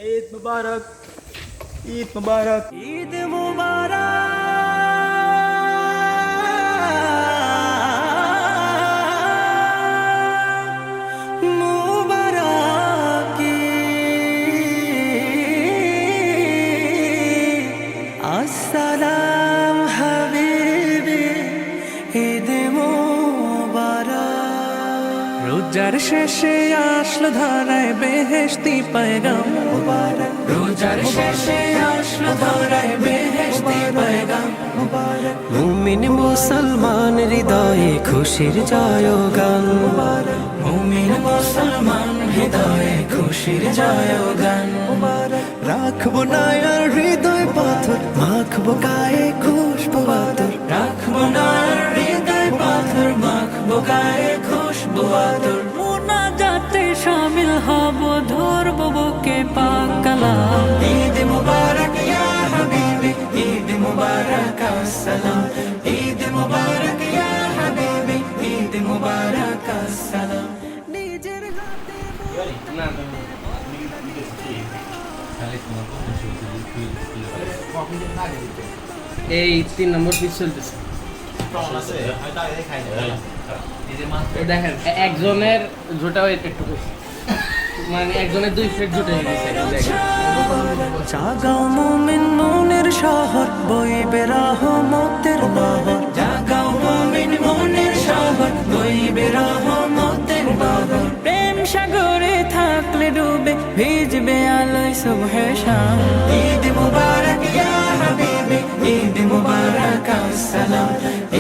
ঈদ মুবারক, ঈদ মুবারক, ঈদ মুবারক, মুবারক আসসালাম হাবিবি, ঈদ মুবারক। রোজার শেষে আসলো ধরায় বেহেশতি পয়গাম মুবারক, রোজার শেষে আসলো ধরায় বেহেশতি পয়গাম মুবারক। মুমিন মুসলমান হৃদয়ে খুশির জয়গান মুবারক, মুমিন মুসলমান হৃদয়ে খুশির জয়গান মুবারক। রাখবো না আর হৃদয় পাথর, মাখবো গায়ে খুশবু আতর, রাখবো না আর হৃদয় পাথর, মাখবো গায়ে খুশবু আতর। মুনাজাতে শামিল হব, ধরবো বুকে পাক কালাম। ঈদ মুবারক ইয়া হাবিবি, ঈদ মুবারক আসসালাম, ঈদ মুবারক ইয়া হাবিবি, ঈদ মুবারক আসসালাম। নিজের হাতে এই 3 নম্বর পিস চলতেছে। দেখেন একজনের জোটা একটু বেশি, মানে একজনের 2 প্লেট জোটা হয়ে গেছে। জাগাও মুমিন মনের শহর, বইবে রহমতের বহর। জাগাও মুমিন মনের শহর, বইবে রহমতের বহর। প্রেম সাগরে থাকলে ডুবে, ভিজবে আলোয় সুবহে শাম। ঈদ মুবারক ইয়া হাবিবি, ঈদ মুবারক আসসালাম,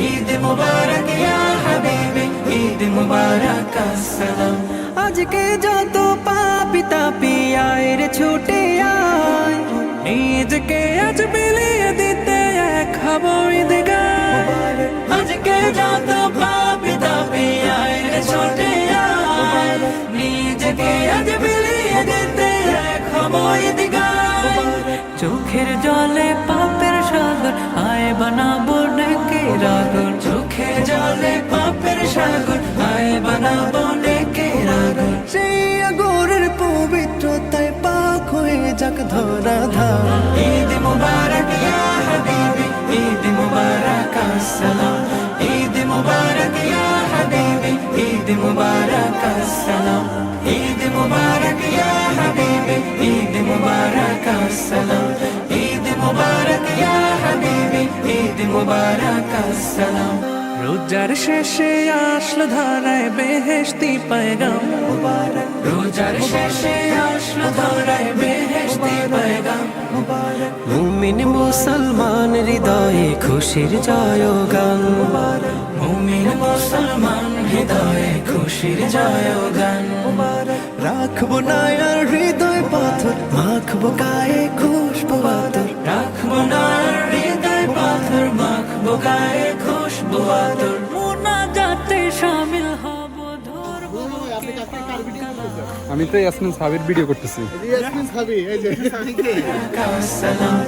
ঈদ মুবারক ইয়া হাবিবি, ঈদ মুবারক আসসালাম। আজকে যত পাপী তাপী আয় রে ছুটে আয়, নিজকে আজ বিলিয়ে দিতে এক হব ঈদগাহ। আজকে যত পাপী তাপী আয় রে ছুটে আয়, নিজকে আজ বিলিয়ে দিতে এক হব ঈদগাহ। চোখের জলে পাপের সাগর, আয় বানাবো নেকের আগর। চোখের জলে পাপের সাগর, আয় বানাবো নেকের আগর। সেই আগরের পবিত্রতায় পাক হয়ে যাক ধরা ধাম। ঈদ মুবারক ইয়া হাবিবি, ঈদ মুবারক আসসালাম, ঈদ মুবারক ইয়া হাবিবি, ঈদ মুবারক আসসালাম, ঈদ মুবারক ইয়া হাবিবি, ঈদ মুবারক আসসালাম, ঈদ মুবারক ইয়া হাবিবি, ঈদ মুবারক আসসালাম। রোজার শেষে আসলো ধরায় বেহেশতি পয়গাম মুবারক, রোজার শেষে আসলো ধরায় বেহেশতি পয়গাম মুবারক। মুমিন মুসলমান হৃদয়ে খুশির জয়গান মুবারক, মুমিন মুসলমান হৃদয়ে খুশির জয়গান মুবারক। রাখবো না আর হৃদয় পাথর, মাখবো গায়ে খুশবু আতর, রাখবো না আর হৃদয় পাথর, মাখবো গায়ে খুশবু আতর। মুনাজাতে শামিল হব, ধরবো আমি তো ইয়াসমিন সাবির ভিডিও করতেছি। আসসালাম,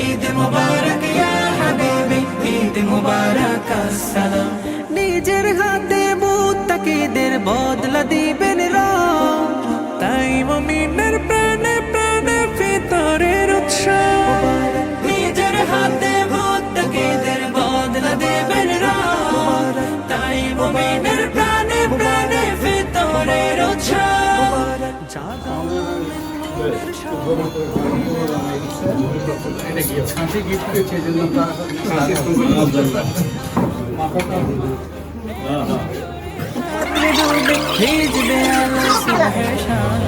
ঈদ মুবারক ইয়া হাবিবি, ঈদ মুবারক আসসালাম। নিজের হাতে মুত্তাকিদের বদলা দিবেন রব, তাই মুমিনের প্রাণে প্রাণে ভিতরের উৎসব। নিজের হাতে মুত্তাকিদের বদলা দিবেন রব, তাই মুমিনের প্রাণে প্রাণে ভিতরের উৎসব। জাগাও মুমিন মনের শহর, ভিজবে আলোয় সুবহে শাম।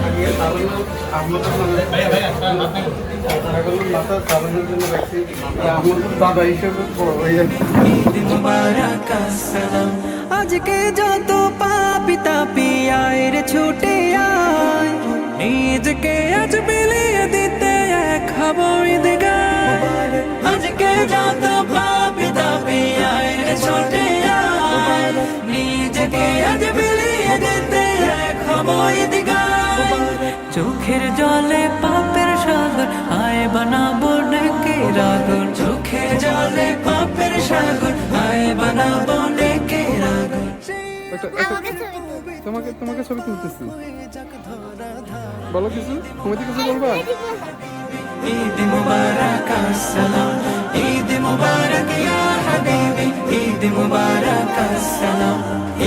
ঈদ মুবারক আসসালাম। আজকে যত পাপী তাপী আয় রে ছুটে আয়, নিজকে আজ বিলিয়ে দিতে এক হব ঈদগাহ। আজকে যত পাপী তাপী আয় রে ছুটে আয়, নিজকে আজ বিলিয়ে দিতে এক হব ঈদগাহ। চোখের জলে পাপের সাগর, আয় বানাবো নেকের আগর। চোখের জলে পাপের সাগর, আয় বানাবো নেকের আগর। তোমাকে ছবি তুলতেছি। বলো কিছু, তুমি তো কিছু বলবা? ঈদ মুবারক আসসালাম, ঈদ মুবারক ইয়া হাবিবি, ঈদ মুবারক আসসালাম,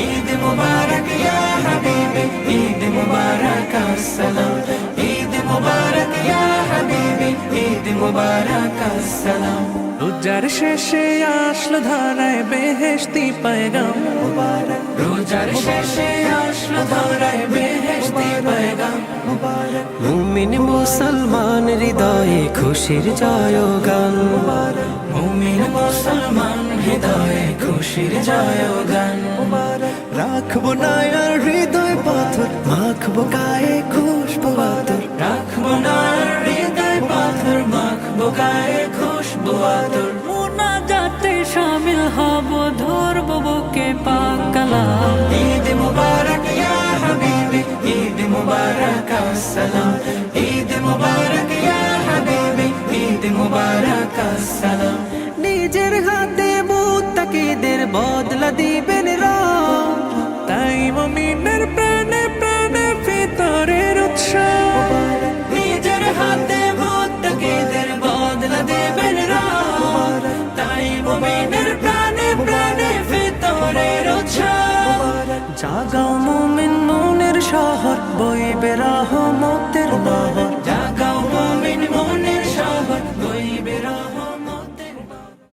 ঈদ মুবারক ইয়া হাবিবি, ঈদ মুবারক আসসালাম, ঈদ মুবারক ইয়া হাবিবি, ঈদ মুবারক আসসালাম। রোজার শেষে আসলো ধরায় বেহেশতি পয়গাম মুবারক, রোজার শেষে আসলো ধরায় বেহেশতি পয়গাম মুবারক। মুমিন মুসলমান হৃদয়ে খুশির জয়গান মুবারক, মুমিন মুসলমান হৃদয়ে খুশির জয়গান মুবারক। রাখবো না আর হৃদয় পাথর, মাখবো গায়ে খুশবু আতর, রাখবো না আর হৃদয় পাথর, মাখবো গায়ে খুশবু আতর। মুনাজাতে শামিল হব, ধরবো বুকে পাক কালাম। ঈদ মুবারক ইয়া হাবিবি, ঈদ মুবারক আসসালাম, ঈদ মুবারক ইয়া হাবিবি, ঈদ মুবারক আসসালাম। নিজের হাতে মুত্তাকিদের বদলা দিবেন রব, তাই মুমিনের প্রাণে প্রাণে ভিতরের উৎসব। নিজের হাতে মুত্তাকিদের বদলা দিবেন রব, তাই মুমিনের প্রাণে প্রাণে ভিতরের উৎসব। জাগাও মুমিন মনের শহর, বইবে রহমতের নহর,